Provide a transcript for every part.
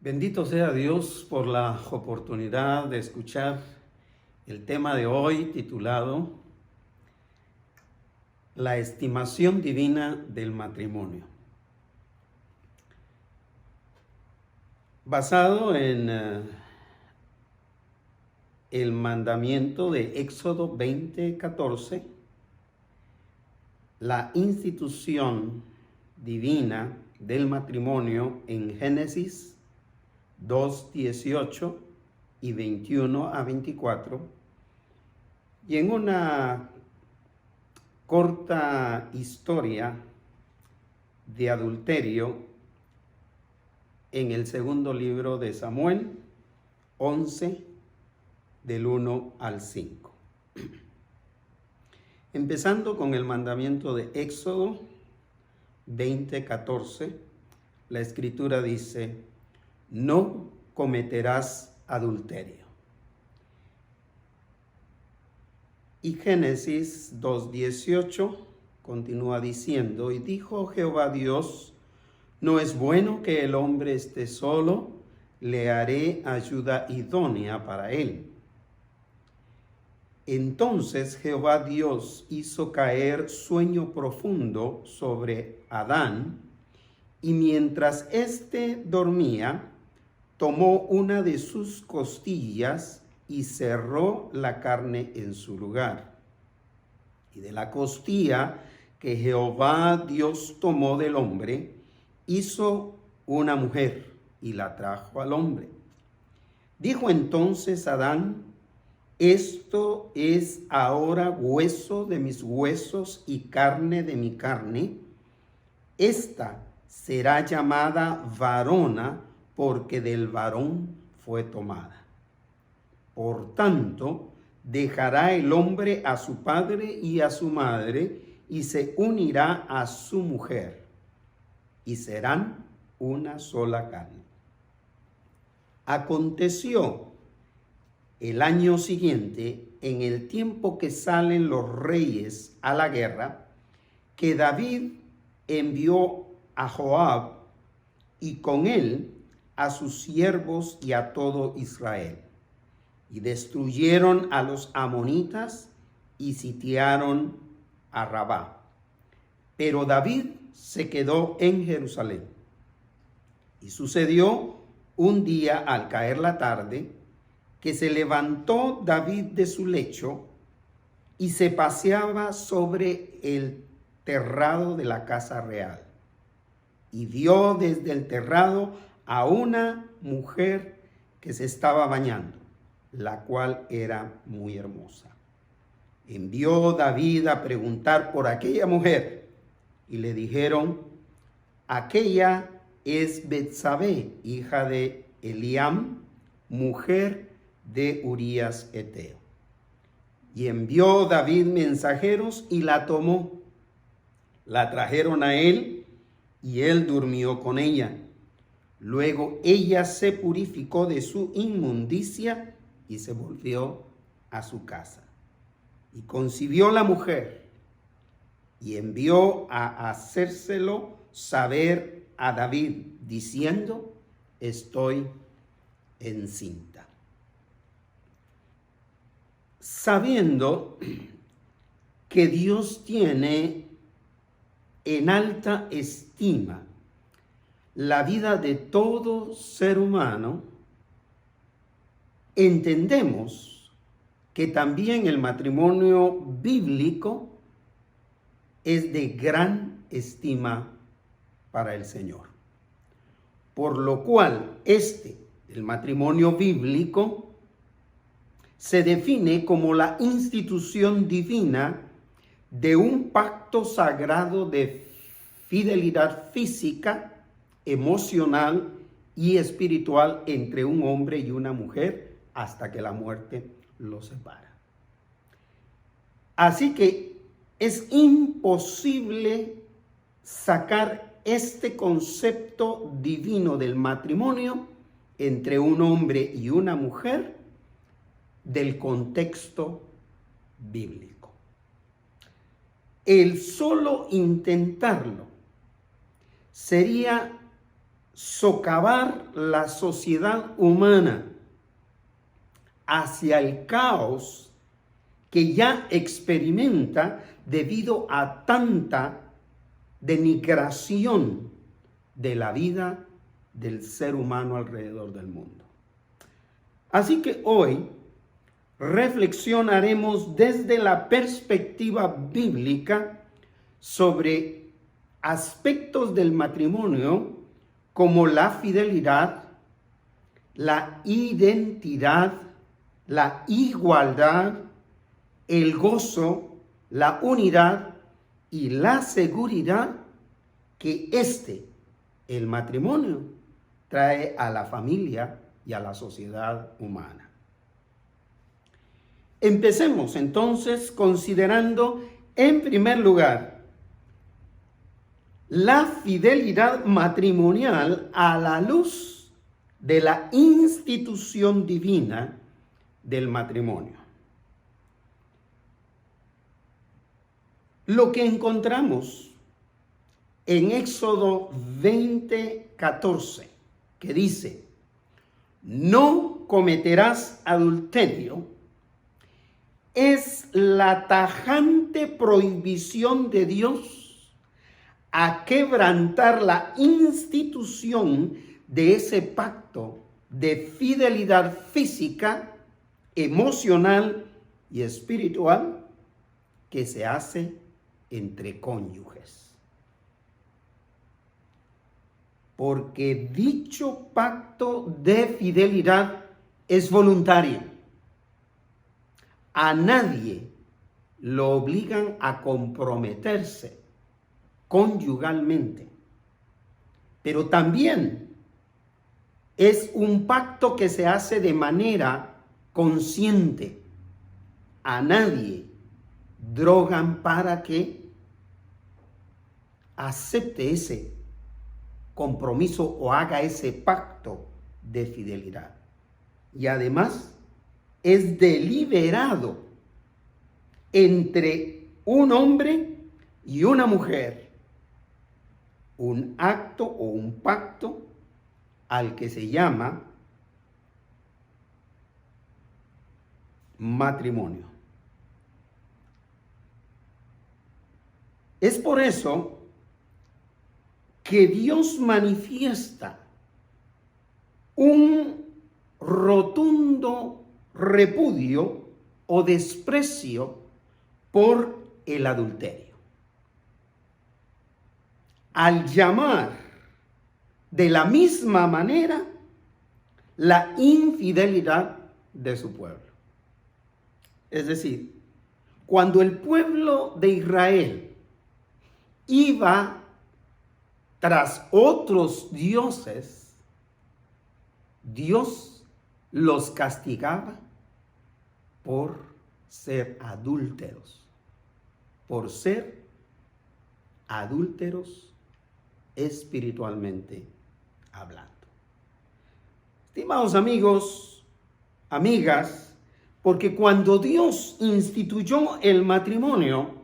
Bendito sea Dios por la oportunidad de escuchar el tema de hoy titulado La estimación divina del matrimonio. Basado en el mandamiento de Éxodo 20:14, la institución divina del matrimonio en Génesis 2:18 y 21-24, y en una corta historia de adulterio en el segundo libro de Samuel 11 del 1 al 5. Empezando con el mandamiento de Éxodo 20:14, la escritura dice: no cometerás adulterio. Y Génesis 2:18 continúa diciendo: y dijo Jehová Dios, no es bueno que el hombre esté solo, le haré ayuda idónea para él. Entonces Jehová Dios hizo caer sueño profundo sobre Adán, y mientras éste dormía, tomó una de sus costillas y cerró la carne en su lugar. Y de la costilla que Jehová Dios tomó del hombre, hizo una mujer y la trajo al hombre. Dijo entonces Adán: esto es ahora hueso de mis huesos y carne de mi carne. Esta será llamada varona, porque del varón fue tomada. Por tanto, dejará el hombre a su padre y a su madre, y se unirá a su mujer, y serán una sola carne. Aconteció el año siguiente, en el tiempo que salen los reyes a la guerra, que David envió a Joab y con él a sus siervos y a todo Israel, y destruyeron a los amonitas y sitiaron a Rabá. Pero David se quedó en Jerusalén. Y sucedió un día, al caer la tarde, que se levantó David de su lecho y se paseaba sobre el terrado de la casa real, y vio desde el terrado a una mujer que se estaba bañando, la cual era muy hermosa. Envió David a preguntar por aquella mujer, y le dijeron: aquella es Betsabé, hija de Eliam, mujer de Urías Eteo. Y envió David mensajeros y la tomó. La trajeron a él y él durmió con ella. Luego ella se purificó de su inmundicia y se volvió a su casa. Y concibió la mujer y envió a hacérselo saber a David, diciendo: estoy encinta. Sabiendo que Dios tiene en alta estima la vida de todo ser humano, entendemos que también el matrimonio bíblico es de gran estima para el Señor. Por lo cual, el matrimonio bíblico, se define como la institución divina de un pacto sagrado de fidelidad física, emocional y espiritual entre un hombre y una mujer hasta que la muerte los separa. Así que es imposible sacar este concepto divino del matrimonio entre un hombre y una mujer del contexto bíblico. El solo intentarlo sería socavar la sociedad humana hacia el caos que ya experimenta debido a tanta denigración de la vida del ser humano alrededor del mundo. Así que hoy reflexionaremos desde la perspectiva bíblica sobre aspectos del matrimonio como la fidelidad, la identidad, la igualdad, el gozo, la unidad y la seguridad que el matrimonio, trae a la familia y a la sociedad humana. Empecemos entonces considerando en primer lugar la fidelidad matrimonial a la luz de la institución divina del matrimonio. Lo que encontramos en Éxodo 20:14, que dice: no cometerás adulterio, es la tajante prohibición de Dios a quebrantar la institución de ese pacto de fidelidad física, emocional y espiritual que se hace entre cónyuges. Porque dicho pacto de fidelidad es voluntario. A nadie lo obligan a comprometerse conyugalmente. Pero también es un pacto que se hace de manera consciente. A nadie drogan para que acepte ese compromiso o haga ese pacto de fidelidad. Y además es deliberado entre un hombre y una mujer, un acto o un pacto al que se llama matrimonio. Es por eso que Dios manifiesta un rotundo repudio o desprecio por el adulterio, al llamar de la misma manera la infidelidad de su pueblo. Es decir, cuando el pueblo de Israel iba tras otros dioses, Dios los castigaba por ser adúlteros, espiritualmente hablando. Estimados amigos, amigas, porque cuando Dios instituyó el matrimonio,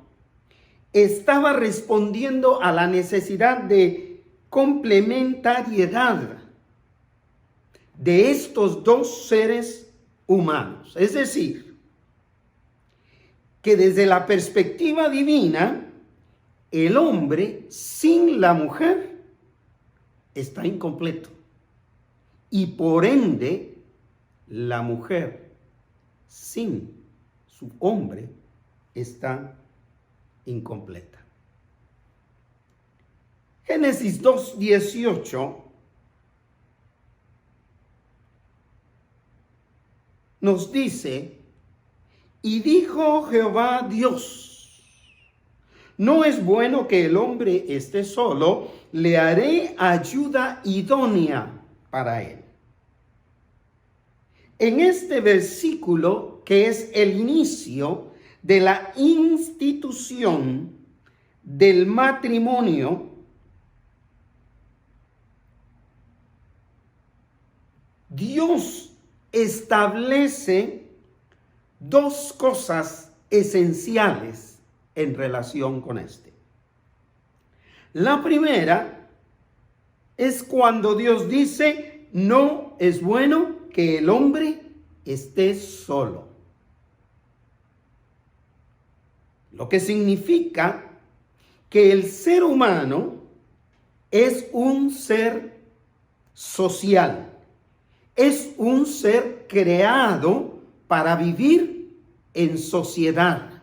estaba respondiendo a la necesidad de complementariedad de estos dos seres humanos. Es decir, que desde la perspectiva divina, el hombre sin la mujer está incompleto. Y por ende, la mujer sin su hombre está incompleta. Génesis 2:18 nos dice: y dijo Jehová Dios, no es bueno que el hombre esté solo, le haré ayuda idónea para él. En este versículo, que es el inicio de la institución del matrimonio, Dios establece dos cosas esenciales en relación con este. La primera es cuando Dios dice, no es bueno que el hombre esté solo. Lo que significa que el ser humano es un ser social, es un ser creado para vivir en sociedad,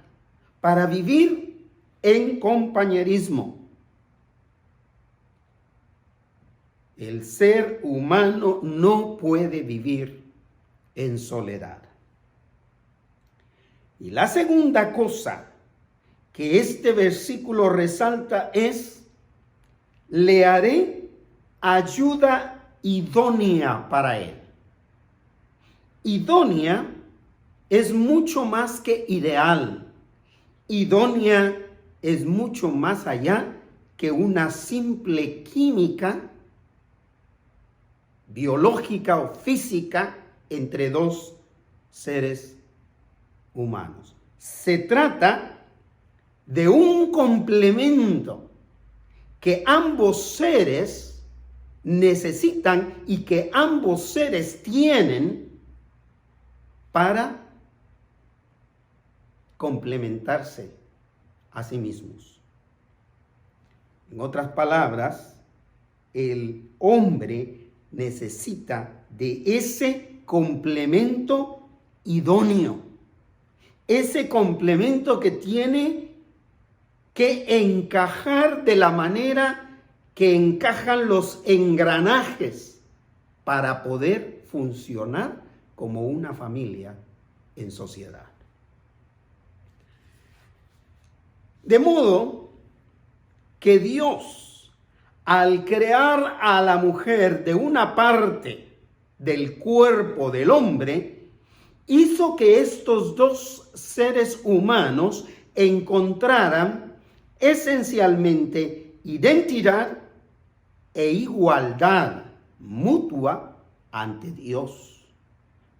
para vivir en compañerismo. El ser humano no puede vivir en soledad. Y la segunda cosa que este versículo resalta es, le haré ayuda idónea para él. Idónea es mucho más que ideal. Idónea es mucho más allá que una simple química biológica o física entre dos seres humanos. Se trata de un complemento que ambos seres necesitan y que ambos seres tienen para complementarse a sí mismos. En otras palabras, el hombre necesita de ese complemento idóneo, ese complemento que tiene que encajar de la manera que encajan los engranajes para poder funcionar como una familia en sociedad. De modo que Dios, al crear a la mujer de una parte del cuerpo del hombre, hizo que estos dos seres humanos encontraran esencialmente identidad e igualdad mutua ante Dios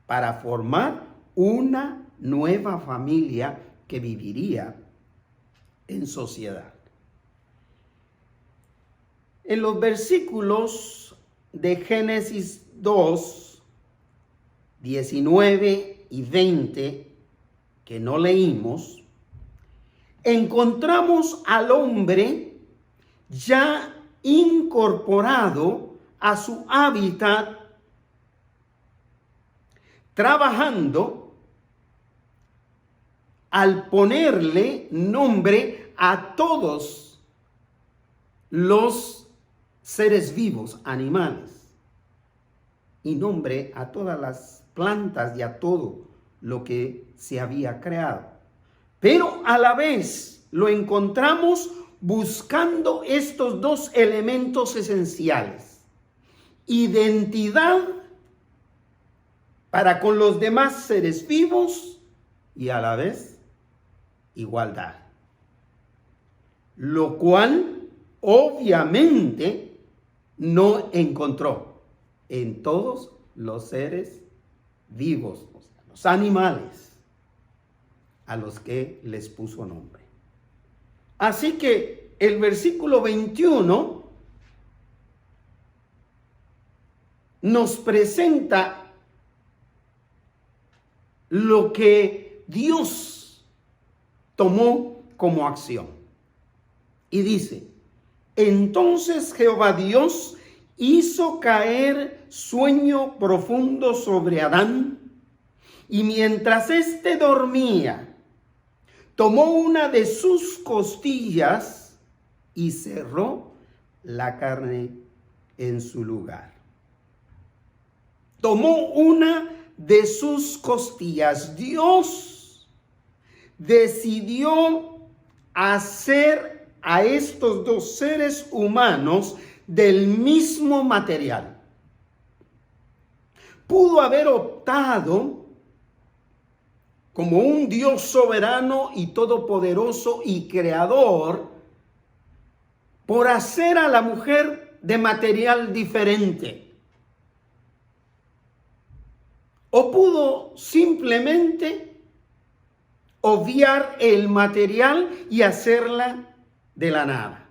para formar una nueva familia que viviría en sociedad. En los versículos de Génesis 2, 19 y 20, que no leímos, encontramos al hombre ya incorporado a su hábitat, trabajando al ponerle nombre a todos los seres vivos, animales, y nombre a todas las plantas y a todo lo que se había creado. Pero a la vez lo encontramos buscando estos dos elementos esenciales: identidad para con los demás seres vivos y a la vez igualdad. Lo cual obviamente no encontró en todos los seres vivos, o sea, los animales a los que les puso nombre. Así que el versículo 21 nos presenta lo que Dios tomó como acción. Y dice, entonces Jehová Dios hizo caer sueño profundo sobre Adán, y mientras éste dormía, tomó una de sus costillas y cerró la carne en su lugar. Tomó una de sus costillas. Dios decidió hacer a estos dos seres humanos del mismo material. Pudo haber optado como un Dios soberano y todopoderoso y creador por hacer a la mujer de material diferente. O pudo simplemente obviar el material y hacerla de la nada,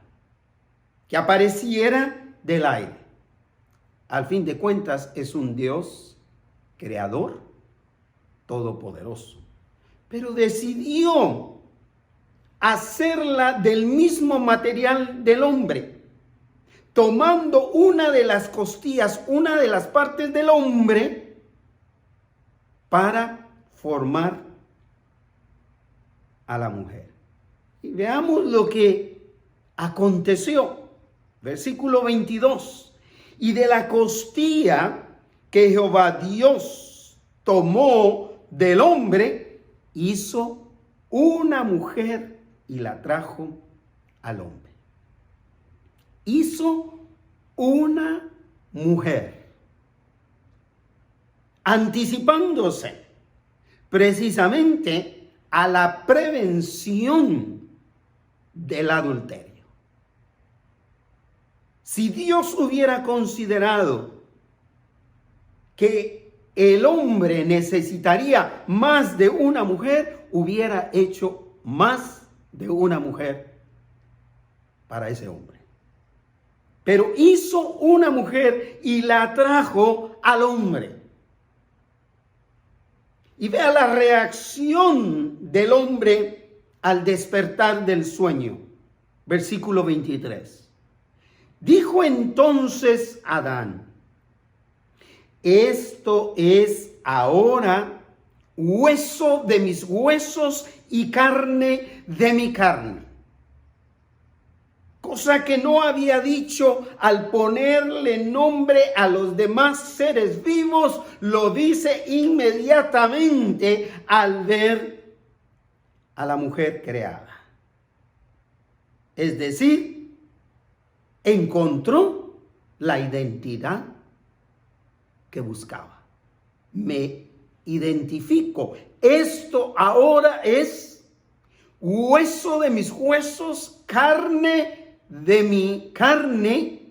que apareciera del aire. al fin de cuentas es un Dios creador, todopoderoso. Pero decidió hacerla del mismo material del hombre, tomando una de las costillas, una de las partes del hombre, para formar a la mujer. Y veamos lo que aconteció. Versículo 22. Y de la costilla que Jehová Dios tomó del hombre, hizo una mujer y la trajo al hombre. Hizo una mujer, anticipándose precisamente a la prevención del adulterio. Si Dios hubiera considerado que el hombre necesitaría más de una mujer, hubiera hecho más de una mujer para ese hombre. Pero hizo una mujer y la trajo al hombre. Y vea la reacción del hombre al despertar del sueño. Versículo 23. Dijo entonces Adán: esto es ahora hueso de mis huesos y carne de mi carne. Cosa que no había dicho al ponerle nombre a los demás seres vivos, lo dice inmediatamente al ver a la mujer creada. Es decir, encontró la identidad que buscaba. Me identifico. Esto ahora es hueso de mis huesos, carne de mi carne.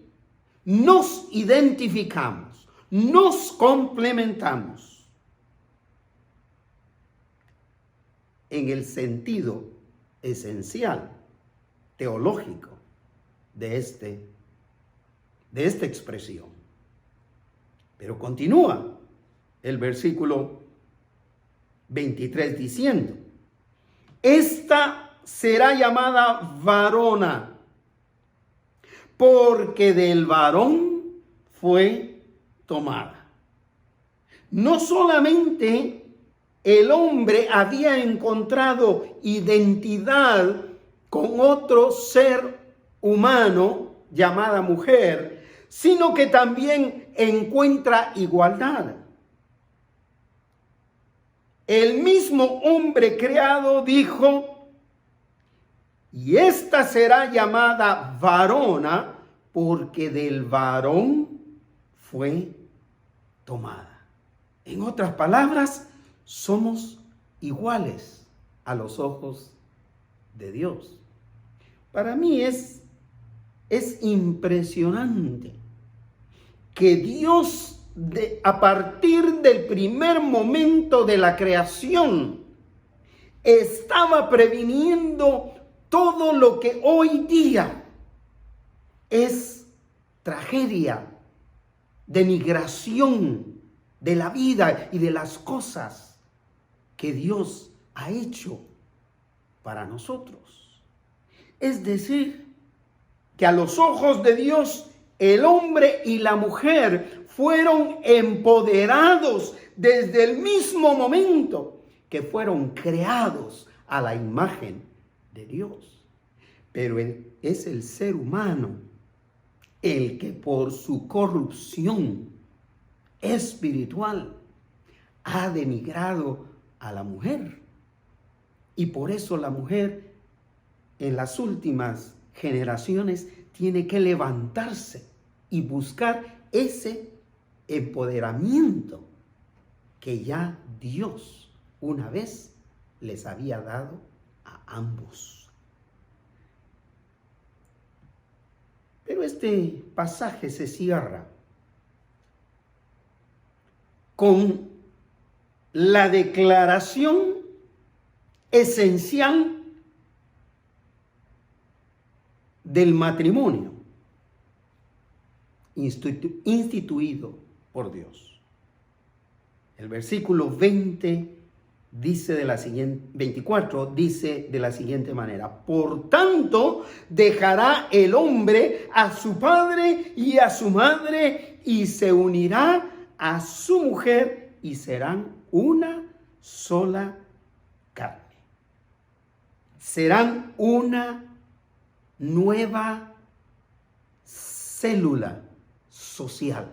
Nos identificamos, nos complementamos en el sentido esencial, teológico de esta expresión. Pero continúa el versículo 23 diciendo: esta será llamada varona, porque del varón fue tomada. No solamente el hombre había encontrado identidad con otro ser humano llamada mujer, sino que también encuentra igualdad. El mismo hombre creado dijo: y esta será llamada varona, porque del varón fue tomada. En otras palabras, somos iguales a los ojos de Dios. Para mí es impresionante que Dios, a partir del primer momento de la creación, estaba previniendo todo lo que hoy día es tragedia, denigración de la vida y de las cosas que Dios ha hecho para nosotros. Es decir, que a los ojos de Dios, el hombre y la mujer fueron empoderados desde el mismo momento que fueron creados a la imagen de Dios. Pero es el ser humano el que por su corrupción espiritual ha denigrado a la mujer. Y por eso la mujer en las últimas generaciones tiene que levantarse y buscar ese empoderamiento que ya Dios una vez les había dado a ambos. Pero este pasaje se cierra con la declaración esencial del matrimonio. instituido por Dios. El versículo 24 dice de la siguiente manera: por tanto, dejará el hombre a su padre y a su madre y se unirá a su mujer y serán una sola carne. Serán una nueva célula social.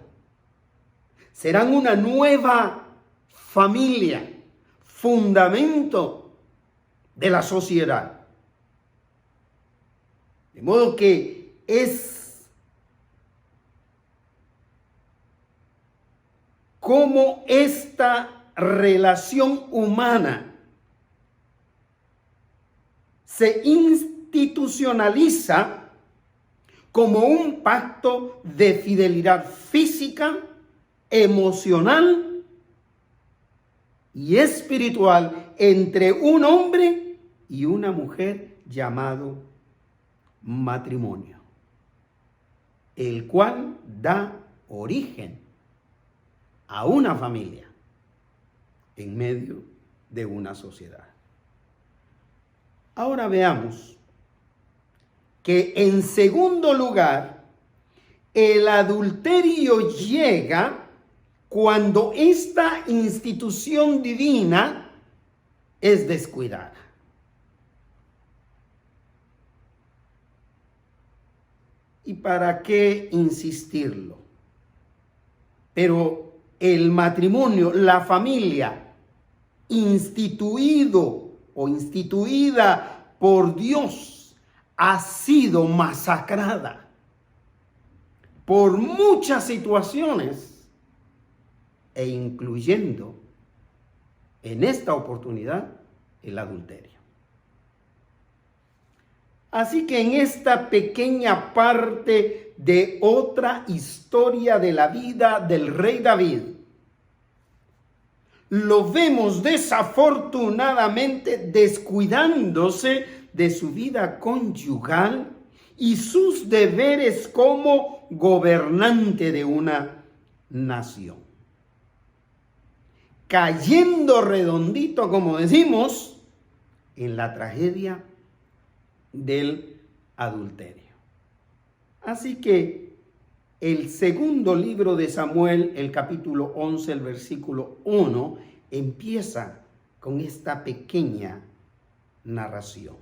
Serán una nueva familia, fundamento de la sociedad. De modo que es como esta relación humana se institucionaliza como un pacto de fidelidad física, emocional y espiritual entre un hombre y una mujer llamado matrimonio, el cual da origen a una familia en medio de una sociedad. Ahora veamos que en segundo lugar, el adulterio llega cuando esta institución divina es descuidada. ¿Y para qué insistirlo? Pero el matrimonio, la familia, instituido o instituida por Dios, ha sido masacrada por muchas situaciones e incluyendo en esta oportunidad el adulterio. Así que en esta pequeña parte de otra historia de la vida del rey David, lo vemos desafortunadamente descuidándose de su vida conyugal y sus deberes como gobernante de una nación. Cayendo redondito, como decimos, en la tragedia del adulterio. Así que el segundo libro de Samuel, el capítulo 11, el versículo 1, empieza con esta pequeña narración.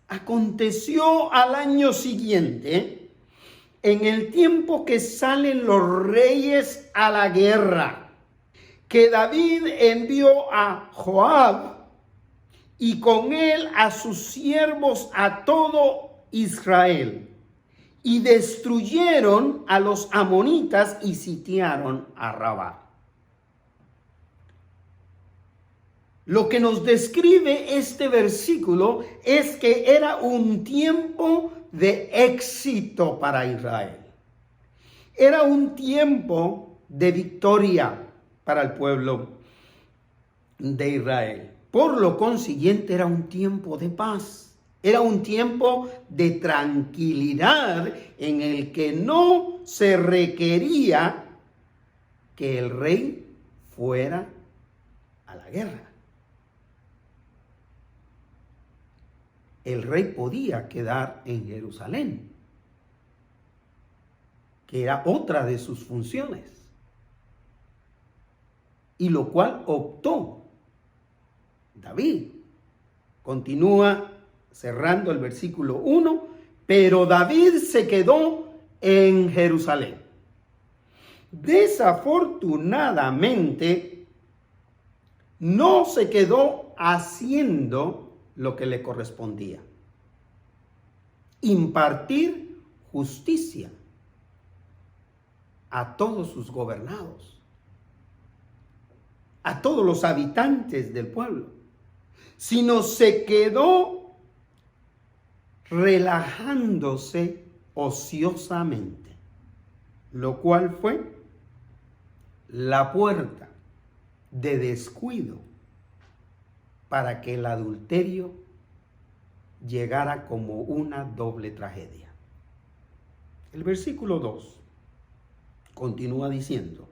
Aconteció al año siguiente, en el tiempo que salen los reyes a la guerra, que David envió a Joab y con él a sus siervos a todo Israel, y destruyeron a los amonitas y sitiaron a Rabá. Lo que nos describe este versículo es que era un tiempo de éxito para Israel. Era un tiempo de victoria para el pueblo de Israel. Por lo consiguiente, era un tiempo de paz. Era un tiempo de tranquilidad en el que no se requería que el rey fuera a la guerra. El rey podía quedar en Jerusalén, que era otra de sus funciones, y lo cual optó David. Continúa cerrando el versículo 1, pero David se quedó en Jerusalén. Desafortunadamente, no se quedó haciendo lo que le correspondía: impartir justicia a todos sus gobernados, a todos los habitantes del pueblo, sino se quedó relajándose ociosamente, lo cual fue la puerta de descuido para que el adulterio llegara como una doble tragedia. El versículo 2 continúa diciendo,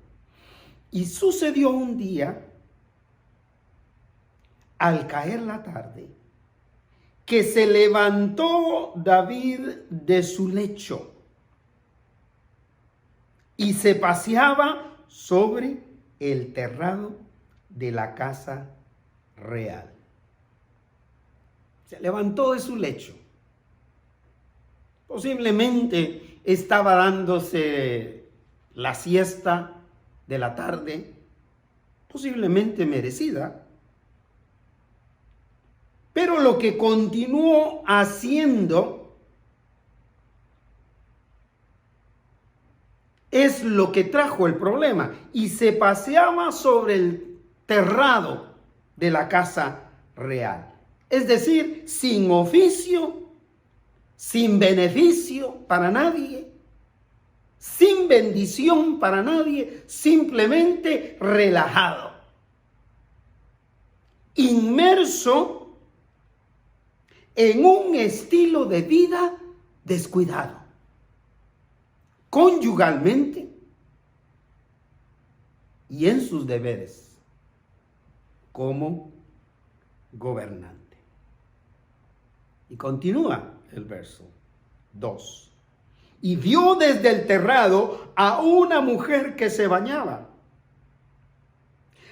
y sucedió un día, al caer la tarde, que se levantó David de su lecho y se paseaba sobre el terrado de la casa real. Se levantó de su lecho. Posiblemente estaba dándose la siesta de la tarde, posiblemente merecida. Pero lo que continuó haciendo es lo que trajo el problema. Y se paseaba sobre el terrado de la casa real. Es decir, sin oficio, sin beneficio para nadie, sin bendición para nadie, simplemente relajado, inmerso en un estilo de vida descuidado, conyugalmente y en sus deberes como gobernante. Y continúa el verso 2. Y vio desde el terrado a una mujer que se bañaba,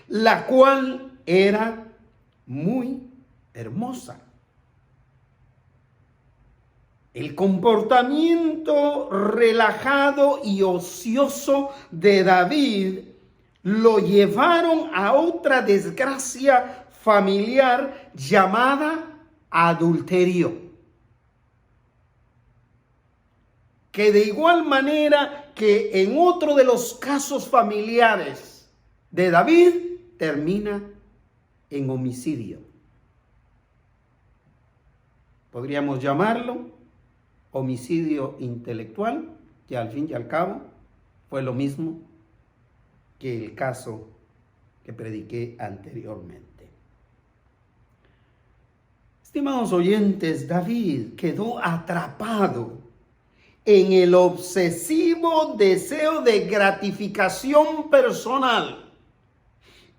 la cual era muy hermosa. El comportamiento relajado y ocioso de David lo llevaron a otra desgracia familiar llamada adulterio. Que de igual manera que en otro de los casos familiares de David, termina en homicidio. Podríamos llamarlo homicidio intelectual, que al fin y al cabo fue lo mismo que el caso que prediqué anteriormente. Estimados oyentes, David quedó atrapado en el obsesivo deseo de gratificación personal.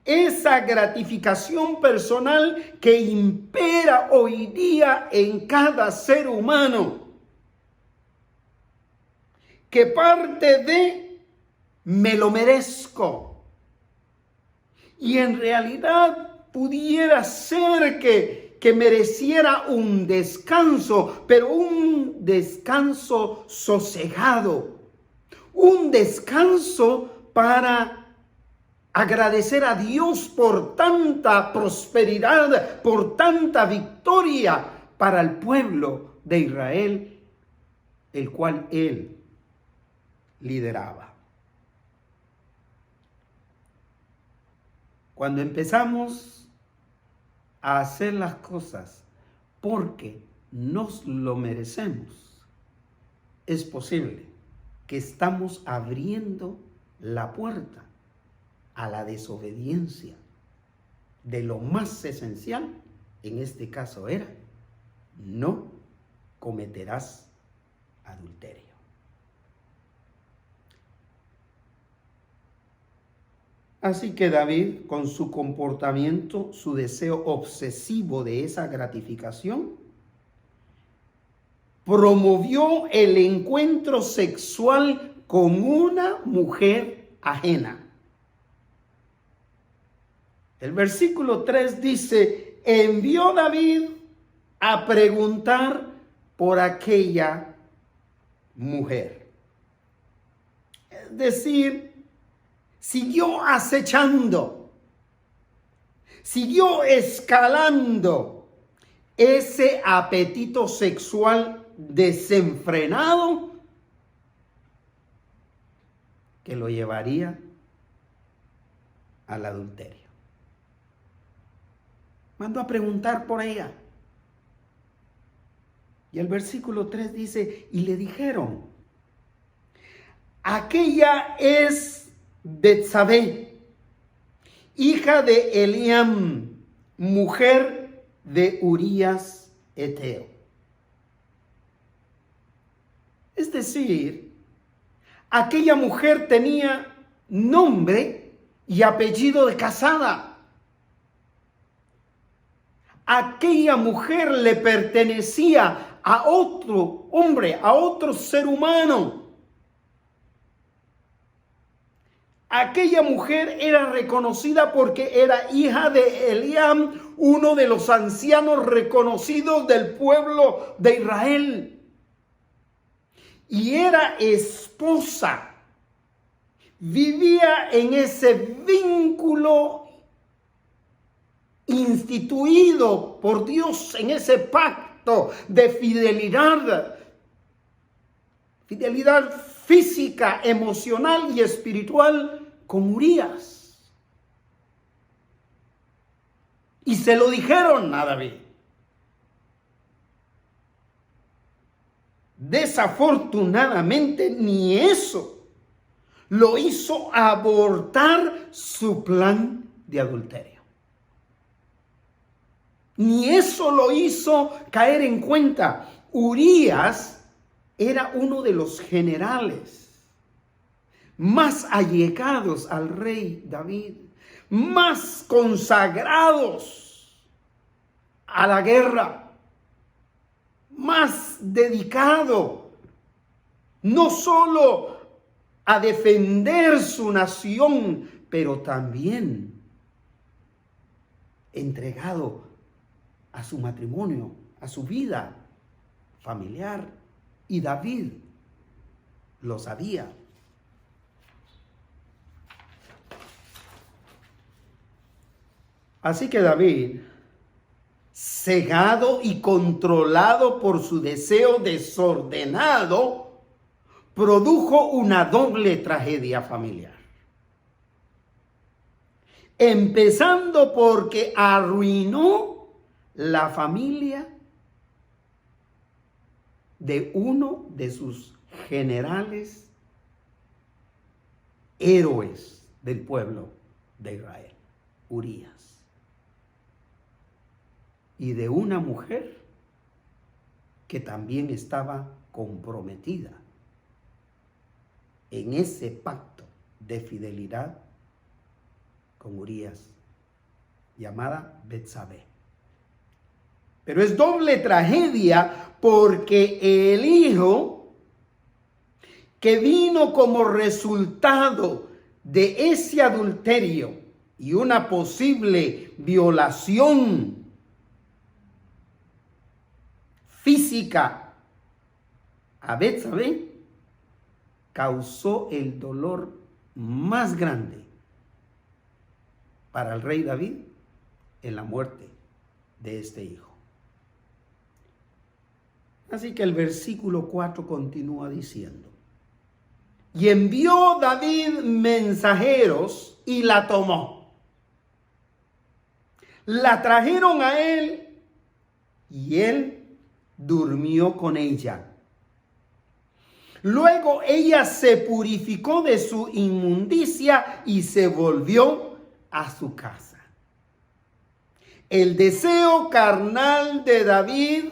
Esa gratificación personal que impera hoy día en cada ser humano, que parte de me lo merezco. Y en realidad pudiera ser que mereciera un descanso, pero un descanso sosegado, un descanso para agradecer a Dios por tanta prosperidad, por tanta victoria para el pueblo de Israel, el cual él lideraba. Cuando empezamos a hacer las cosas porque nos lo merecemos, es posible que estamos abriendo la puerta a la desobediencia de lo más esencial. En este caso era: no cometerás adulterio. Así que David, con su comportamiento, su deseo obsesivo de esa gratificación, promovió el encuentro sexual con una mujer ajena. El versículo 3 dice: envió David a preguntar por aquella mujer. Es decir, siguió acechando, siguió escalando ese apetito sexual desenfrenado que lo llevaría al adulterio. Mandó a preguntar por ella. Y el versículo 3 dice: y le dijeron: aquella es Betsabé, hija de Eliam, mujer de Urías Eteo. Es decir, Aquella mujer tenía nombre y apellido de casada. Aquella mujer le pertenecía a otro hombre, a otro ser humano. Aquella mujer era reconocida porque era hija de Eliam, uno de los ancianos reconocidos del pueblo de Israel. Y era esposa. Vivía en ese vínculo instituido por Dios, en ese pacto de fidelidad. Fidelidad física, emocional y espiritual con Urías. Y se lo dijeron a David. Desafortunadamente, ni eso lo hizo abortar su plan de adulterio. Ni eso lo hizo caer en cuenta. Urías era uno de los generales más allegados al rey David, más consagrados a la guerra, más dedicado no solo a defender su nación, pero también entregado a su matrimonio, a su vida familiar. Y David lo sabía. Así que David, cegado y controlado por su deseo desordenado, produjo una doble tragedia familiar. Empezando porque arruinó la familia de uno de sus generales héroes del pueblo de Israel, Urías. Y de una mujer que también estaba comprometida en ese pacto de fidelidad con Urías, llamada Betsabé. Pero es doble tragedia porque el hijo que vino como resultado de ese adulterio y una posible violación física a Betsabé causó el dolor más grande para el rey David en la muerte de este hijo. Así que el versículo 4 continúa diciendo: y envió David mensajeros y la tomó. La trajeron a él y él durmió con ella. Luego ella se purificó de su inmundicia y se volvió a su casa. El deseo carnal de David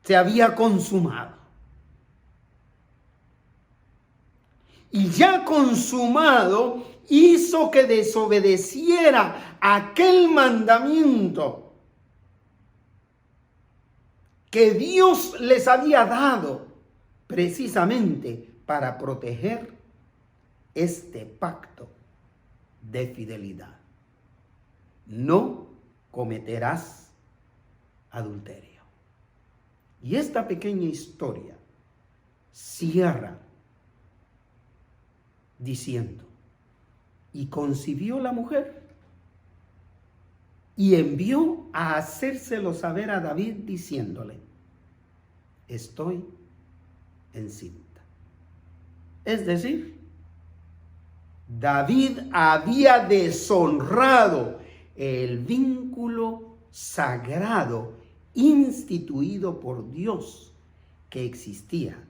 se había consumado. Y ya consumado, hizo que desobedeciera aquel mandamiento que Dios les había dado precisamente para proteger este pacto de fidelidad. No cometerás adulterio. Y esta pequeña historia cierra diciendo: y concibió la mujer y envió a hacérselo saber a David diciéndole: estoy encinta. Es decir, David había deshonrado el vínculo sagrado instituido por Dios que existía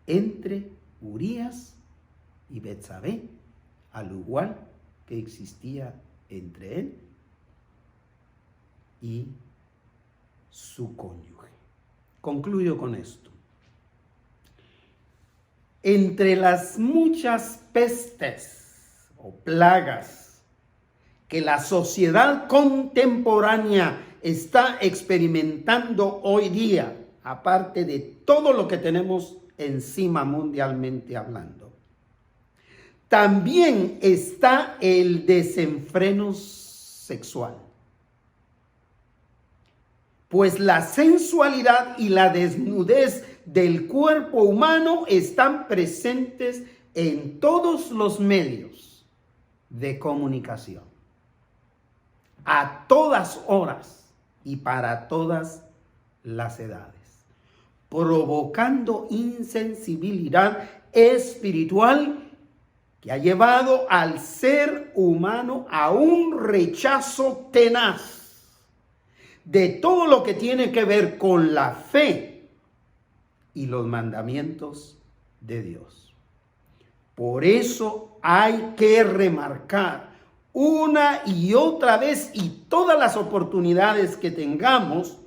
entre Urías y Betsabé, al igual que existía entre él y su cónyuge. Concluyo con esto. Entre las muchas pestes o plagas que la sociedad contemporánea está experimentando hoy día, aparte de todo lo que tenemos encima mundialmente hablando, también está el desenfreno sexual. Pues la sensualidad y la desnudez del cuerpo humano están presentes en todos los medios de comunicación, a todas horas y para todas las edades, provocando insensibilidad espiritual que ha llevado al ser humano a un rechazo tenaz de todo lo que tiene que ver con la fe y los mandamientos de Dios. Por eso hay que remarcar una y otra vez y todas las oportunidades que tengamos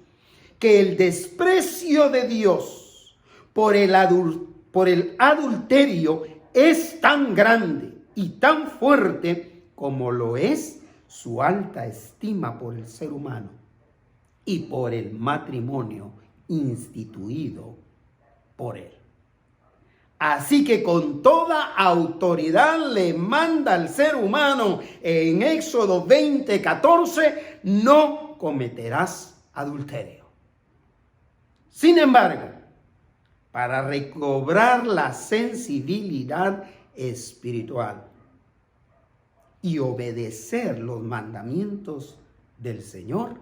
que el desprecio de Dios por el adulterio es tan grande y tan fuerte como lo es su alta estima por el ser humano y por el matrimonio instituido por él. Así que con toda autoridad le manda al ser humano en Éxodo 20:14, no cometerás adulterio. Sin embargo, para recobrar la sensibilidad espiritual y obedecer los mandamientos del Señor,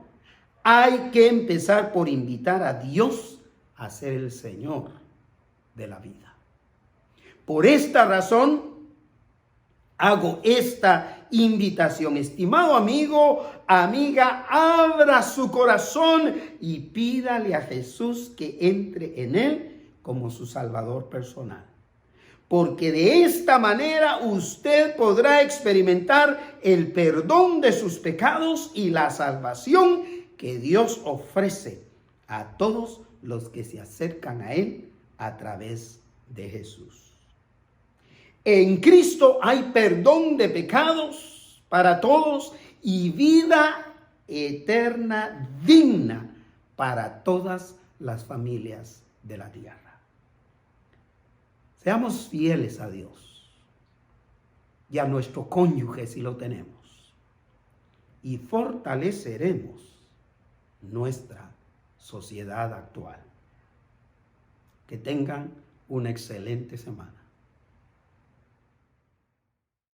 hay que empezar por invitar a Dios a ser el Señor de la vida. Por esta razón, hago esta invitación. Estimado amigo, amiga, abra su corazón y pídale a Jesús que entre en él como su Salvador personal. Porque de esta manera usted podrá experimentar el perdón de sus pecados y la salvación que Dios ofrece a todos los que se acercan a Él a través de Jesús. En Cristo hay perdón de pecados para todos y vida eterna digna para todas las familias de la tierra. Seamos fieles a Dios y a nuestro cónyuge si lo tenemos, y fortaleceremos nuestra sociedad actual. Que tengan una excelente semana.